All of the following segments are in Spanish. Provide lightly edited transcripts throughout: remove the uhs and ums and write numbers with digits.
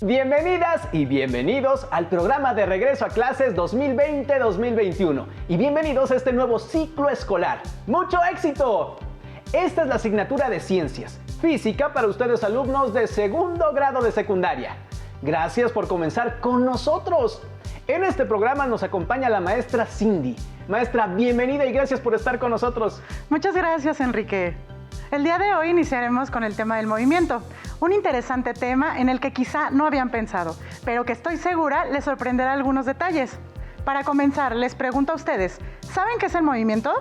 Bienvenidas y bienvenidos al programa de regreso a clases 2020-2021 y bienvenidos a este nuevo ciclo escolar. ¡Mucho éxito! Esta es la asignatura de Ciencias, Física para ustedes alumnos de segundo grado de secundaria. Gracias por comenzar con nosotros. En este programa nos acompaña la maestra Cindy. Maestra, bienvenida y gracias por estar con nosotros. Muchas gracias, Enrique. El día de hoy iniciaremos con el tema del movimiento, un interesante tema en el que quizá no habían pensado, pero que estoy segura les sorprenderá algunos detalles. Para comenzar, les pregunto a ustedes, ¿saben qué es el movimiento?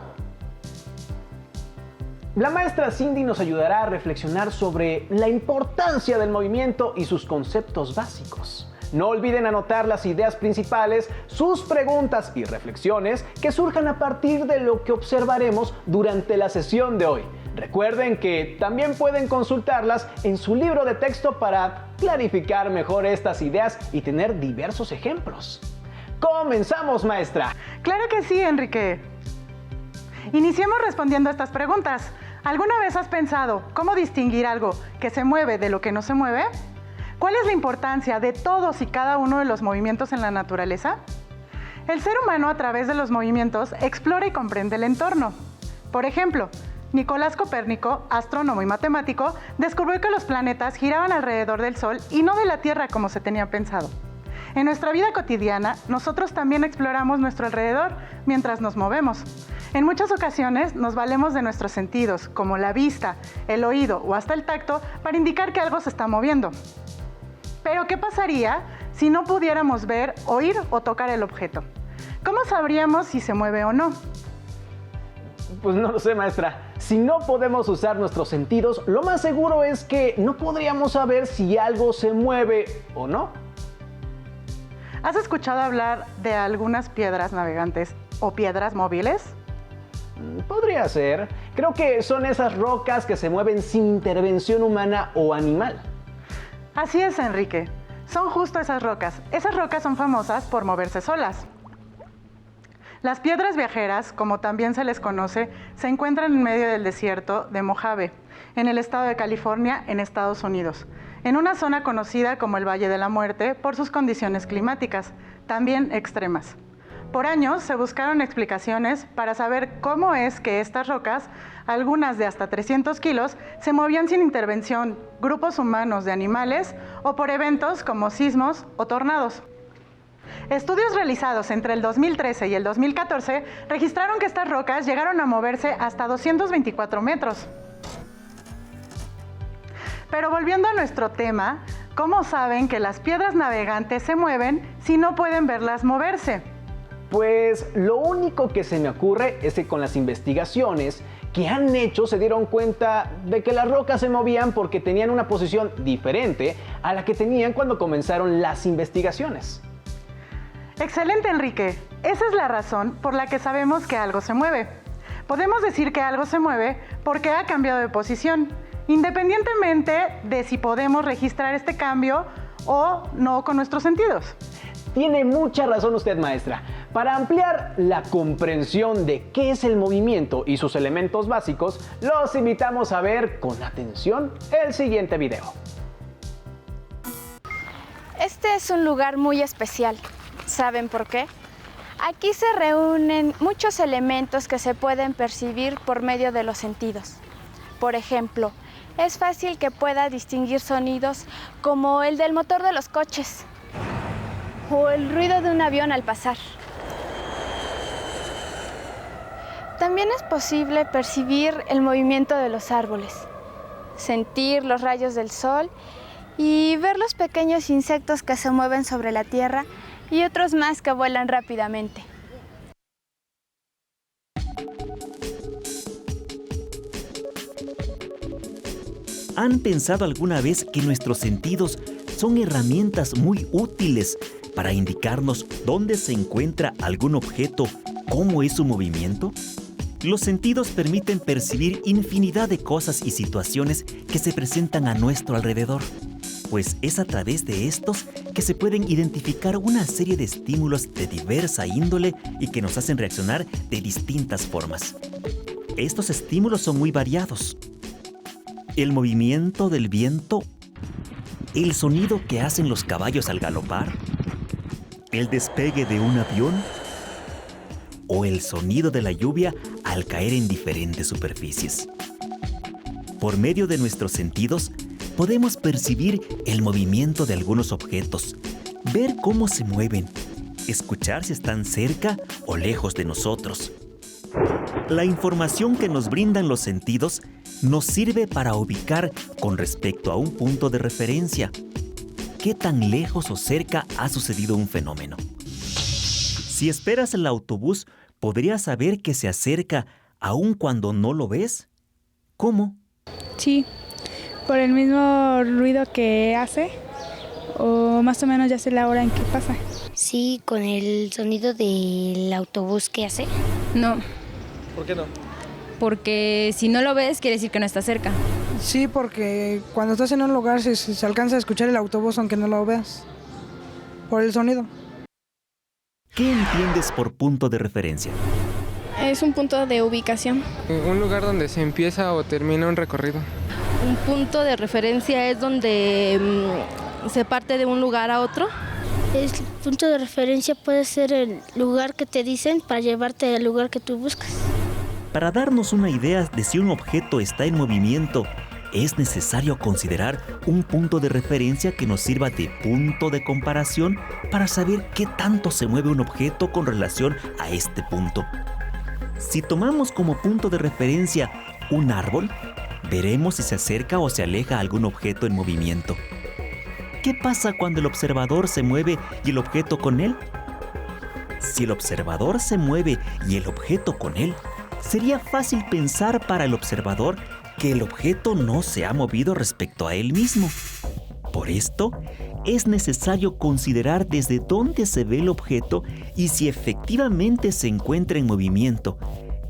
La maestra Cindy nos ayudará a reflexionar sobre la importancia del movimiento y sus conceptos básicos. No olviden anotar las ideas principales, sus preguntas y reflexiones que surjan a partir de lo que observaremos durante la sesión de hoy. Recuerden que también pueden consultarlas en su libro de texto para clarificar mejor estas ideas y tener diversos ejemplos. ¡Comenzamos, maestra! Claro que sí, Enrique. Iniciemos respondiendo a estas preguntas. ¿Alguna vez has pensado cómo distinguir algo que se mueve de lo que no se mueve? ¿Cuál es la importancia de todos y cada uno de los movimientos en la naturaleza? El ser humano, a través de los movimientos, explora y comprende el entorno. Por ejemplo, Nicolás Copérnico, astrónomo y matemático, descubrió que los planetas giraban alrededor del Sol y no de la Tierra como se tenía pensado. En nuestra vida cotidiana, nosotros también exploramos nuestro alrededor mientras nos movemos. En muchas ocasiones nos valemos de nuestros sentidos, como la vista, el oído o hasta el tacto, para indicar que algo se está moviendo. Pero, ¿qué pasaría si no pudiéramos ver, oír o tocar el objeto? ¿Cómo sabríamos si se mueve o no? Pues no lo sé, maestra. Si no podemos usar nuestros sentidos, lo más seguro es que no podríamos saber si algo se mueve o no. ¿Has escuchado hablar de algunas piedras navegantes o piedras móviles? Podría ser. Creo que son esas rocas que se mueven sin intervención humana o animal. Así es, Enrique. Son justo esas rocas. Esas rocas son famosas por moverse solas. Las piedras viajeras, como también se les conoce, se encuentran en medio del desierto de Mojave, en el estado de California, en Estados Unidos, en una zona conocida como el Valle de la Muerte por sus condiciones climáticas, también extremas. Por años se buscaron explicaciones para saber cómo es que estas rocas, algunas de hasta 300 kilos, se movían sin intervención, grupos humanos de animales o por eventos como sismos o tornados. Estudios realizados entre el 2013 y el 2014 registraron que estas rocas llegaron a moverse hasta 224 metros. Pero volviendo a nuestro tema, ¿cómo saben que las piedras navegantes se mueven si no pueden verlas moverse? Pues lo único que se me ocurre es que con las investigaciones que han hecho se dieron cuenta de que las rocas se movían porque tenían una posición diferente a la que tenían cuando comenzaron las investigaciones. Excelente, Enrique. Esa es la razón por la que sabemos que algo se mueve. Podemos decir que algo se mueve porque ha cambiado de posición, independientemente de si podemos registrar este cambio o no con nuestros sentidos. Tiene mucha razón usted, maestra. Para ampliar la comprensión de qué es el movimiento y sus elementos básicos, los invitamos a ver con atención el siguiente video. Este es un lugar muy especial. ¿Saben por qué? Aquí se reúnen muchos elementos que se pueden percibir por medio de los sentidos. Por ejemplo, es fácil que pueda distinguir sonidos como el del motor de los coches o el ruido de un avión al pasar. También es posible percibir el movimiento de los árboles, sentir los rayos del sol y ver los pequeños insectos que se mueven sobre la tierra y otros más que vuelan rápidamente. ¿Han pensado alguna vez que nuestros sentidos son herramientas muy útiles para indicarnos dónde se encuentra algún objeto, cómo es su movimiento? Los sentidos permiten percibir infinidad de cosas y situaciones que se presentan a nuestro alrededor, pues es a través de estos que se pueden identificar una serie de estímulos de diversa índole y que nos hacen reaccionar de distintas formas. Estos estímulos son muy variados. El movimiento del viento ¿El sonido que hacen los caballos al galopar? ¿El despegue de un avión? ¿O el sonido de la lluvia al caer en diferentes superficies? Por medio de nuestros sentidos, podemos percibir el movimiento de algunos objetos, ver cómo se mueven, escuchar si están cerca o lejos de nosotros. La información que nos brindan los sentidos nos sirve para ubicar con respecto a un punto de referencia qué tan lejos o cerca ha sucedido un fenómeno. Si esperas el autobús, ¿podrías saber que se acerca aun cuando no lo ves? ¿Cómo? Sí, por el mismo ruido que hace, o más o menos ya sé la hora en que pasa. Sí, con el sonido del autobús que hace. No. ¿Por qué no? Porque si no lo ves, quiere decir que no está cerca. Sí, porque cuando estás en un lugar se alcanza a escuchar el autobús aunque no lo veas, por el sonido. ¿Qué entiendes por punto de referencia? Es un punto de ubicación. Un lugar donde se empieza o termina un recorrido. Un punto de referencia es donde se parte de un lugar a otro. El punto de referencia puede ser el lugar que te dicen para llevarte al lugar que tú buscas. Para darnos una idea de si un objeto está en movimiento, es necesario considerar un punto de referencia que nos sirva de punto de comparación para saber qué tanto se mueve un objeto con relación a este punto. Si tomamos como punto de referencia un árbol, veremos si se acerca o se aleja algún objeto en movimiento. ¿Qué pasa cuando el observador se mueve y el objeto con él? Si el observador se mueve y el objeto con él, sería fácil pensar para el observador que el objeto no se ha movido respecto a él mismo. Por esto, es necesario considerar desde dónde se ve el objeto y si efectivamente se encuentra en movimiento,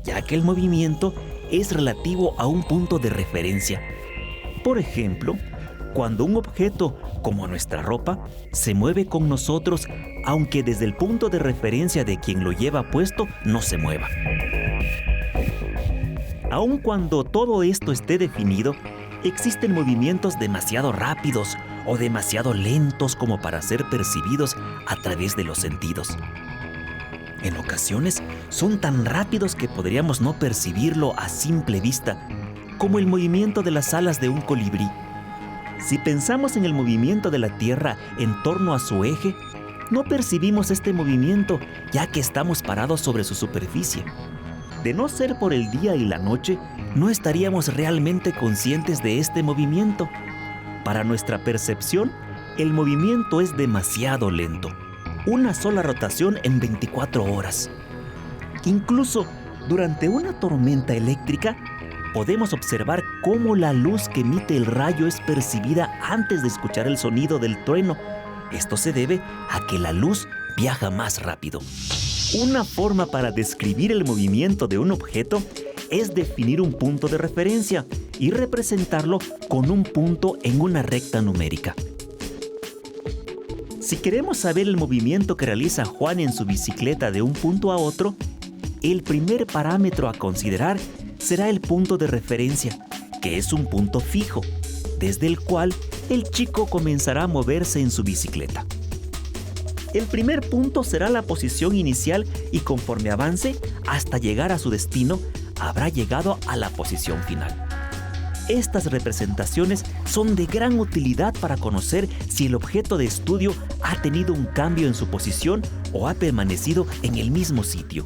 ya que el movimiento es relativo a un punto de referencia. Por ejemplo, cuando un objeto, como nuestra ropa, se mueve con nosotros, aunque desde el punto de referencia de quien lo lleva puesto no se mueva. Aun cuando todo esto esté definido, existen movimientos demasiado rápidos o demasiado lentos como para ser percibidos a través de los sentidos. En ocasiones son tan rápidos que podríamos no percibirlo a simple vista, como el movimiento de las alas de un colibrí. Si pensamos en el movimiento de la Tierra en torno a su eje, no percibimos este movimiento ya que estamos parados sobre su superficie. De no ser por el día y la noche, no estaríamos realmente conscientes de este movimiento. Para nuestra percepción, el movimiento es demasiado lento. Una sola rotación en 24 horas. Incluso durante una tormenta eléctrica, podemos observar cómo la luz que emite el rayo es percibida antes de escuchar el sonido del trueno. Esto se debe a que la luz viaja más rápido. Una forma para describir el movimiento de un objeto es definir un punto de referencia y representarlo con un punto en una recta numérica. Si queremos saber el movimiento que realiza Juan en su bicicleta de un punto a otro, el primer parámetro a considerar será el punto de referencia, que es un punto fijo, desde el cual el chico comenzará a moverse en su bicicleta. El primer punto será la posición inicial y conforme avance hasta llegar a su destino, habrá llegado a la posición final. Estas representaciones son de gran utilidad para conocer si el objeto de estudio ha tenido un cambio en su posición o ha permanecido en el mismo sitio.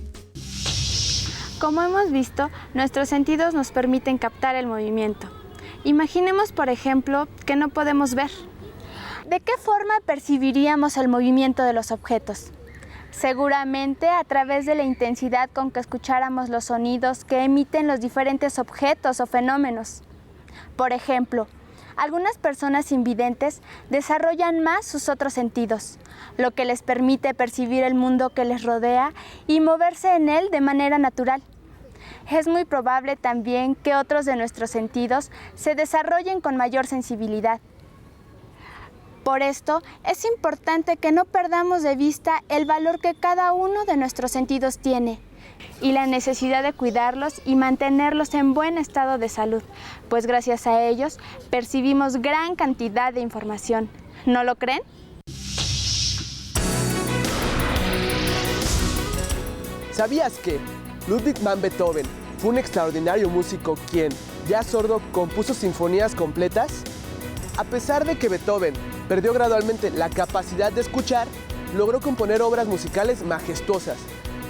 Como hemos visto, nuestros sentidos nos permiten captar el movimiento. Imaginemos, por ejemplo, que no podemos ver. ¿De qué forma percibiríamos el movimiento de los objetos? Seguramente a través de la intensidad con que escucháramos los sonidos que emiten los diferentes objetos o fenómenos. Por ejemplo, algunas personas invidentes desarrollan más sus otros sentidos, lo que les permite percibir el mundo que les rodea y moverse en él de manera natural. Es muy probable también que otros de nuestros sentidos se desarrollen con mayor sensibilidad. Por esto, es importante que no perdamos de vista el valor que cada uno de nuestros sentidos tiene y la necesidad de cuidarlos y mantenerlos en buen estado de salud, pues gracias a ellos percibimos gran cantidad de información. ¿No lo creen? ¿Sabías que Ludwig van Beethoven fue un extraordinario músico quien, ya sordo, compuso sinfonías completas? A pesar de que Beethoven perdió gradualmente la capacidad de escuchar, logró componer obras musicales majestuosas,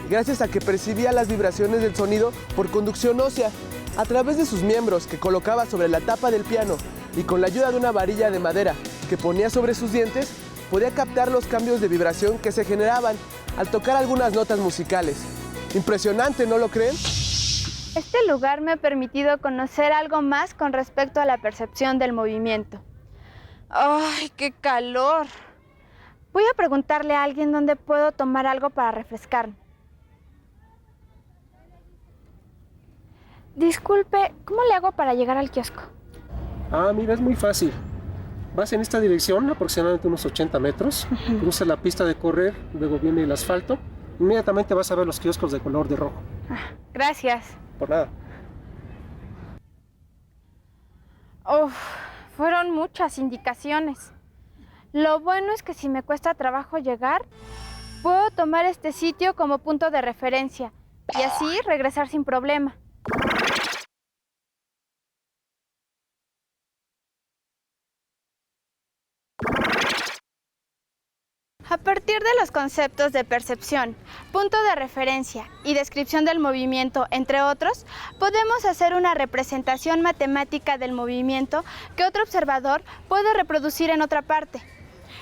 gracias a que percibía las vibraciones del sonido por conducción ósea, a través de sus miembros que colocaba sobre la tapa del piano y con la ayuda de una varilla de madera que ponía sobre sus dientes, podía captar los cambios de vibración que se generaban al tocar algunas notas musicales. Impresionante, ¿no lo creen? Este lugar me ha permitido conocer algo más con respecto a la percepción del movimiento. ¡Ay, qué calor! Voy a preguntarle a alguien dónde puedo tomar algo para refrescarme. Disculpe, ¿cómo le hago para llegar al kiosco? Mira, es muy fácil. Vas en esta dirección, aproximadamente unos 80 metros, cruzas la pista de correr, luego viene el asfalto, inmediatamente vas a ver los kioscos de color de rojo. Gracias. Por nada. Fueron muchas indicaciones. Lo bueno es que si me cuesta trabajo llegar, puedo tomar este sitio como punto de referencia y así regresar sin problema. A partir de los conceptos de percepción, punto de referencia y descripción del movimiento, entre otros, podemos hacer una representación matemática del movimiento que otro observador puede reproducir en otra parte.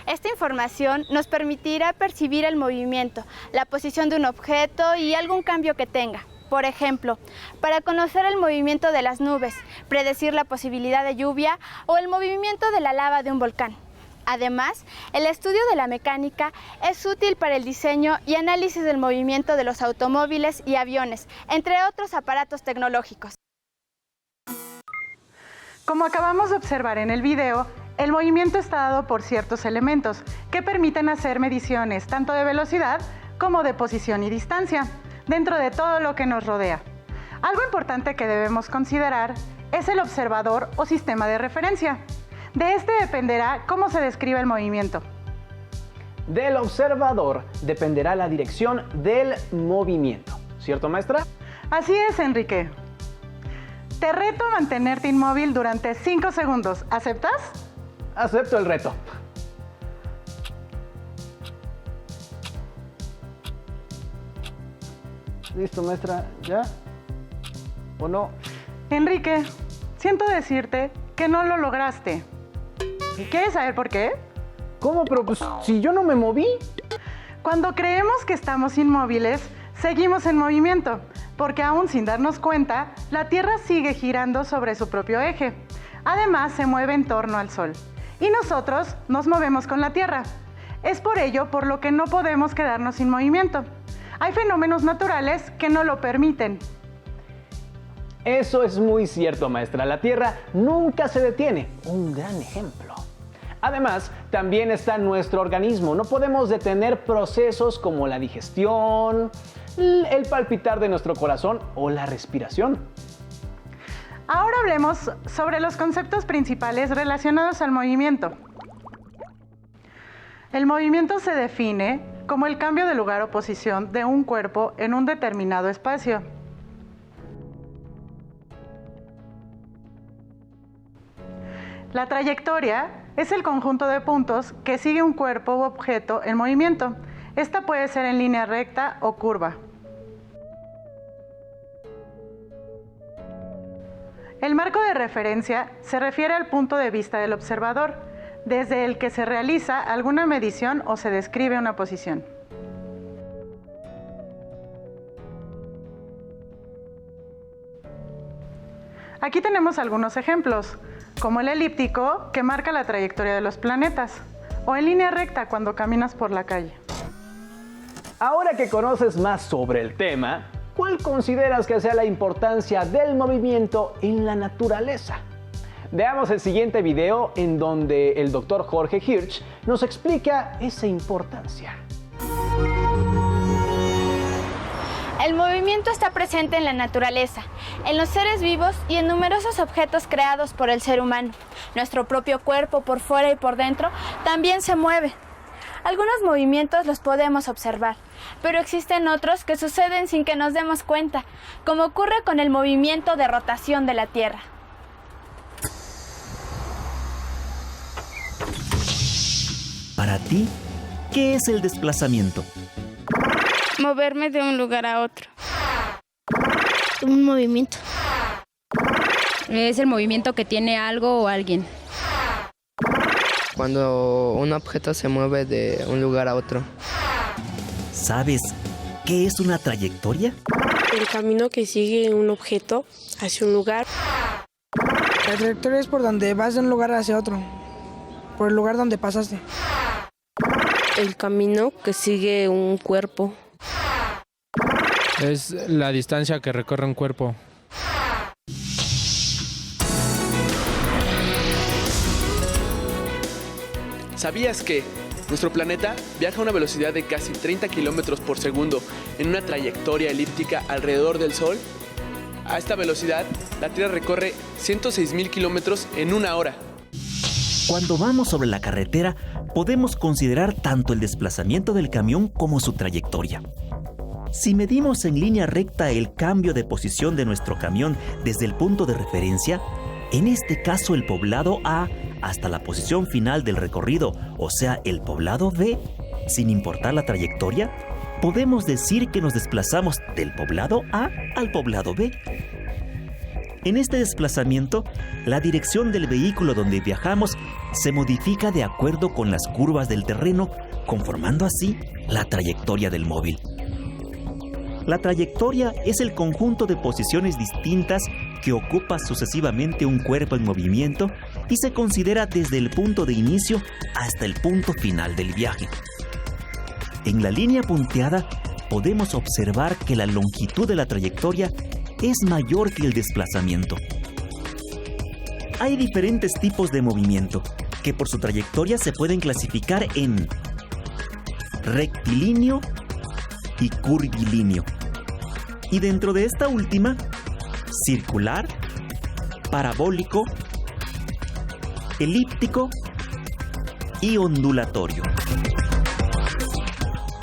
Esta información nos permitirá percibir el movimiento, la posición de un objeto y algún cambio que tenga. Por ejemplo, para conocer el movimiento de las nubes, predecir la posibilidad de lluvia o el movimiento de la lava de un volcán. Además, el estudio de la mecánica es útil para el diseño y análisis del movimiento de los automóviles y aviones, entre otros aparatos tecnológicos. Como acabamos de observar en el video, el movimiento está dado por ciertos elementos que permiten hacer mediciones tanto de velocidad como de posición y distancia dentro de todo lo que nos rodea. Algo importante que debemos considerar es el observador o sistema de referencia. De este dependerá cómo se describe el movimiento. Del observador dependerá la dirección del movimiento. ¿Cierto, maestra? Así es, Enrique. Te reto a mantenerte inmóvil durante 5 segundos. ¿Aceptas? Acepto el reto. ¿Listo, maestra? ¿Ya? ¿O no? Enrique, siento decirte que no lo lograste. ¿Quieres saber por qué? ¿Cómo? Pero pues si yo no me moví. Cuando creemos que estamos inmóviles, seguimos en movimiento, porque aún sin darnos cuenta, la Tierra sigue girando sobre su propio eje. Además, se mueve en torno al Sol. Y nosotros nos movemos con la Tierra. Es por ello por lo que no podemos quedarnos sin movimiento. Hay fenómenos naturales que no lo permiten. Eso es muy cierto, maestra. La Tierra nunca se detiene. Un gran ejemplo. Además, también está nuestro organismo. No podemos detener procesos como la digestión, el palpitar de nuestro corazón o la respiración. Ahora hablemos sobre los conceptos principales relacionados al movimiento. El movimiento se define como el cambio de lugar o posición de un cuerpo en un determinado espacio. La trayectoria es el conjunto de puntos que sigue un cuerpo u objeto en movimiento. Esta puede ser en línea recta o curva. El marco de referencia se refiere al punto de vista del observador, desde el que se realiza alguna medición o se describe una posición. Aquí tenemos algunos ejemplos, como el elíptico, que marca la trayectoria de los planetas, o en línea recta cuando caminas por la calle. Ahora que conoces más sobre el tema, ¿cuál consideras que sea la importancia del movimiento en la naturaleza? Veamos el siguiente video en donde el doctor Jorge Hirsch nos explica esa importancia. El movimiento está presente en la naturaleza, en los seres vivos y en numerosos objetos creados por el ser humano. Nuestro propio cuerpo, por fuera y por dentro, también se mueve. Algunos movimientos los podemos observar, pero existen otros que suceden sin que nos demos cuenta, como ocurre con el movimiento de rotación de la Tierra. Para ti, ¿qué es el desplazamiento? Moverme de un lugar a otro. Un movimiento. Es el movimiento que tiene algo o alguien. Cuando un objeto se mueve de un lugar a otro. ¿Sabes qué es una trayectoria? El camino que sigue un objeto hacia un lugar. La trayectoria es por donde vas de un lugar hacia otro, por el lugar donde pasaste. El camino que sigue un cuerpo. Es la distancia que recorre un cuerpo. ¿Sabías que nuestro planeta viaja a una velocidad de casi 30 kilómetros por segundo en una trayectoria elíptica alrededor del Sol? A esta velocidad, la Tierra recorre 106.000 kilómetros en una hora. Cuando vamos sobre la carretera, podemos considerar tanto el desplazamiento del camión como su trayectoria. Si medimos en línea recta el cambio de posición de nuestro camión desde el punto de referencia, en este caso el poblado A, hasta la posición final del recorrido, o sea, el poblado B, sin importar la trayectoria, podemos decir que nos desplazamos del poblado A al poblado B. En este desplazamiento, la dirección del vehículo donde viajamos se modifica de acuerdo con las curvas del terreno, conformando así la trayectoria del móvil. La trayectoria es el conjunto de posiciones distintas que ocupa sucesivamente un cuerpo en movimiento y se considera desde el punto de inicio hasta el punto final del viaje. En la línea punteada podemos observar que la longitud de la trayectoria es mayor que el desplazamiento. Hay diferentes tipos de movimiento que por su trayectoria se pueden clasificar en rectilíneo y curvilíneo. Y dentro de esta última, circular, parabólico, elíptico y ondulatorio.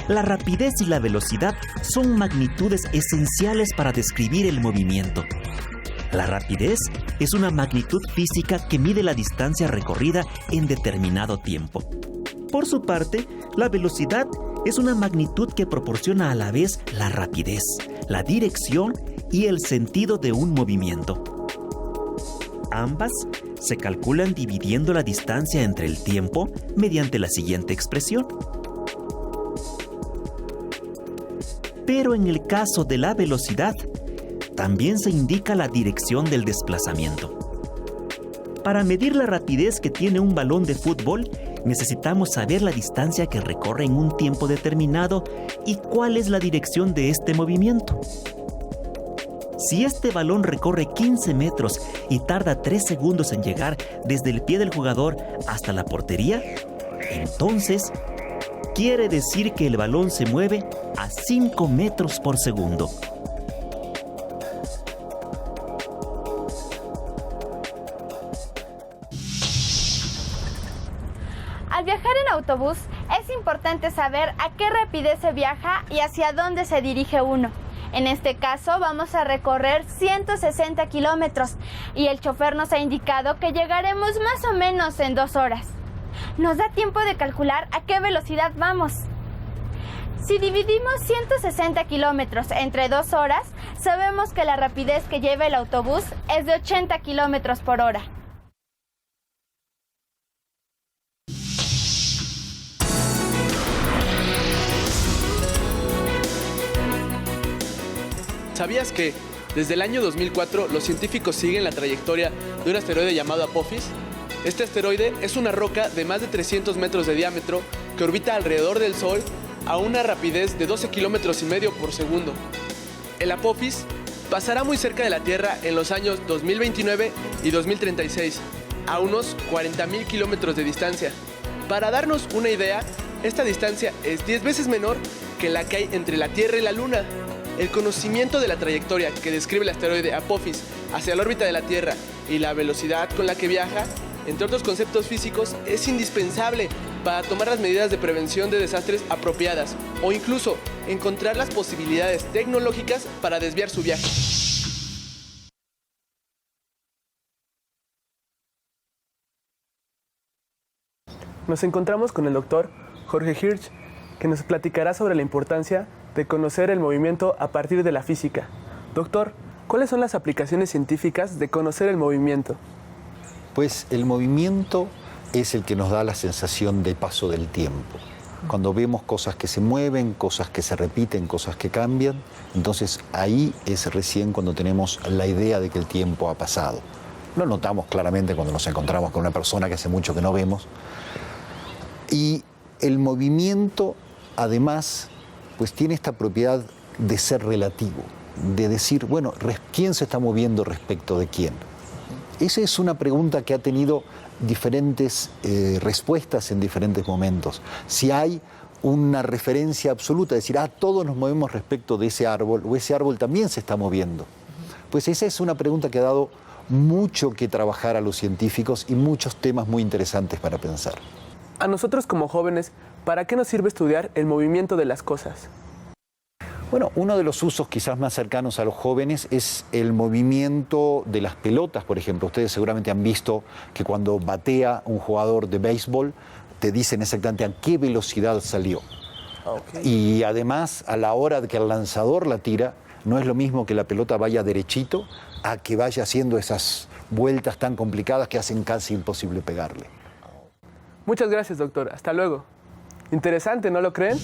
La rapidez y la velocidad son magnitudes esenciales para describir el movimiento. La rapidez es una magnitud física que mide la distancia recorrida en determinado tiempo. Por su parte, la velocidad es una magnitud que proporciona a la vez la rapidez, la dirección y el sentido de un movimiento. Ambas se calculan dividiendo la distancia entre el tiempo mediante la siguiente expresión. Pero en el caso de la velocidad, también se indica la dirección del desplazamiento. Para medir la rapidez que tiene un balón de fútbol, necesitamos saber la distancia que recorre en un tiempo determinado y cuál es la dirección de este movimiento. Si este balón recorre 15 metros y tarda 3 segundos en llegar desde el pie del jugador hasta la portería, entonces quiere decir que el balón se mueve a 5 metros por segundo. Al viajar en autobús, es importante saber a qué rapidez se viaja y hacia dónde se dirige uno. En este caso, vamos a recorrer 160 kilómetros y el chofer nos ha indicado que llegaremos más o menos en 2 horas. Nos da tiempo de calcular a qué velocidad vamos. Si dividimos 160 kilómetros entre 2 horas, sabemos que la rapidez que lleva el autobús es de 80 kilómetros por hora. ¿Sabías que desde el año 2004 los científicos siguen la trayectoria de un asteroide llamado Apophis? Este asteroide es una roca de más de 300 metros de diámetro que orbita alrededor del Sol a una rapidez de 12 kilómetros y medio por segundo. El Apophis pasará muy cerca de la Tierra en los años 2029 y 2036, a unos 40.000 kilómetros de distancia. Para darnos una idea, esta distancia es 10 veces menor que la que hay entre la Tierra y la Luna. El conocimiento de la trayectoria que describe el asteroide Apophis hacia la órbita de la Tierra y la velocidad con la que viaja, entre otros conceptos físicos, es indispensable para tomar las medidas de prevención de desastres apropiadas o incluso encontrar las posibilidades tecnológicas para desviar su viaje. Nos encontramos con el doctor Jorge Hirsch, que nos platicará sobre la importancia de conocer el movimiento a partir de la física. Doctor, ¿cuáles son las aplicaciones científicas de conocer el movimiento? Pues el movimiento es el que nos da la sensación de paso del tiempo. Cuando vemos cosas que se mueven, cosas que se repiten, cosas que cambian, entonces ahí es recién cuando tenemos la idea de que el tiempo ha pasado. Lo notamos claramente cuando nos encontramos con una persona que hace mucho que no vemos. Y el movimiento, además, pues tiene esta propiedad de ser relativo, de decir, bueno, ¿quién se está moviendo respecto de quién? Esa es una pregunta que ha tenido diferentes respuestas en diferentes momentos. Si hay una referencia absoluta, es decir, todos nos movemos respecto de ese árbol, o ese árbol también se está moviendo. Pues esa es una pregunta que ha dado mucho que trabajar a los científicos y muchos temas muy interesantes para pensar. A nosotros como jóvenes, ¿para qué nos sirve estudiar el movimiento de las cosas? Bueno, uno de los usos quizás más cercanos a los jóvenes es el movimiento de las pelotas, por ejemplo. Ustedes seguramente han visto que cuando batea un jugador de béisbol, te dicen exactamente a qué velocidad salió. Okay. Y además, a la hora de que el lanzador la tira, no es lo mismo que la pelota vaya derechito a que vaya haciendo esas vueltas tan complicadas que hacen casi imposible pegarle. Muchas gracias, doctor. Hasta luego. Interesante, ¿no lo creen?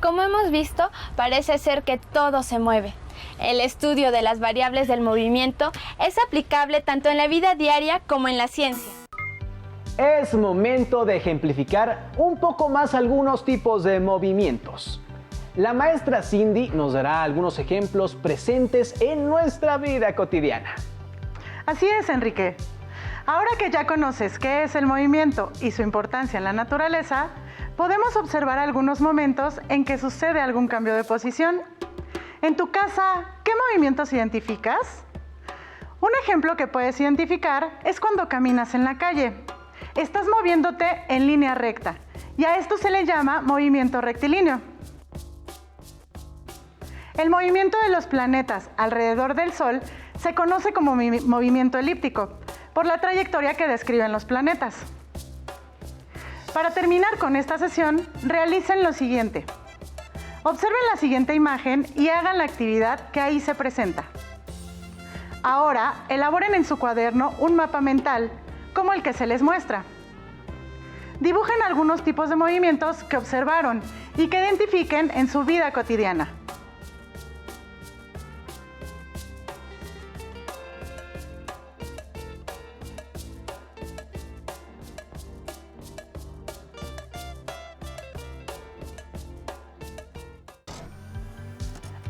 Como hemos visto, parece ser que todo se mueve. El estudio de las variables del movimiento es aplicable tanto en la vida diaria como en la ciencia. Es momento de ejemplificar un poco más algunos tipos de movimientos. La maestra Cindy nos dará algunos ejemplos presentes en nuestra vida cotidiana. Así es, Enrique. Ahora que ya conoces qué es el movimiento y su importancia en la naturaleza, podemos observar algunos momentos en que sucede algún cambio de posición. En tu casa, ¿qué movimientos identificas? Un ejemplo que puedes identificar es cuando caminas en la calle. Estás moviéndote en línea recta y a esto se le llama movimiento rectilíneo. El movimiento de los planetas alrededor del Sol se conoce como movimiento elíptico, por la trayectoria que describen los planetas. Para terminar con esta sesión, realicen lo siguiente. Observen la siguiente imagen y hagan la actividad que ahí se presenta. Ahora, elaboren en su cuaderno un mapa mental, como el que se les muestra. Dibujen algunos tipos de movimientos que observaron y que identifiquen en su vida cotidiana.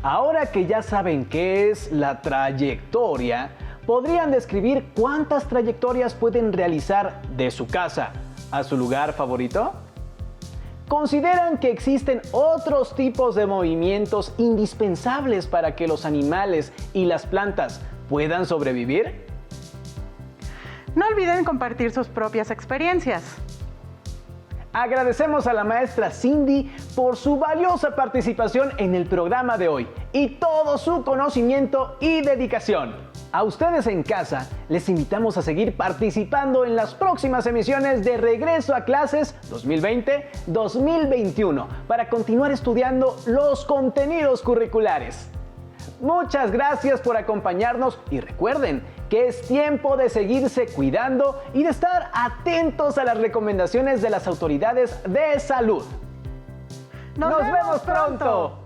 Ahora que ya saben qué es la trayectoria, ¿podrían describir cuántas trayectorias pueden realizar de su casa a su lugar favorito? ¿Consideran que existen otros tipos de movimientos indispensables para que los animales y las plantas puedan sobrevivir? No olviden compartir sus propias experiencias. Agradecemos a la maestra Cindy por su valiosa participación en el programa de hoy y todo su conocimiento y dedicación. A ustedes en casa les invitamos a seguir participando en las próximas emisiones de Regreso a Clases 2020-2021 para continuar estudiando los contenidos curriculares. Muchas gracias por acompañarnos y recuerden que es tiempo de seguirse cuidando y de estar atentos a las recomendaciones de las autoridades de salud. ¡Nos vemos pronto!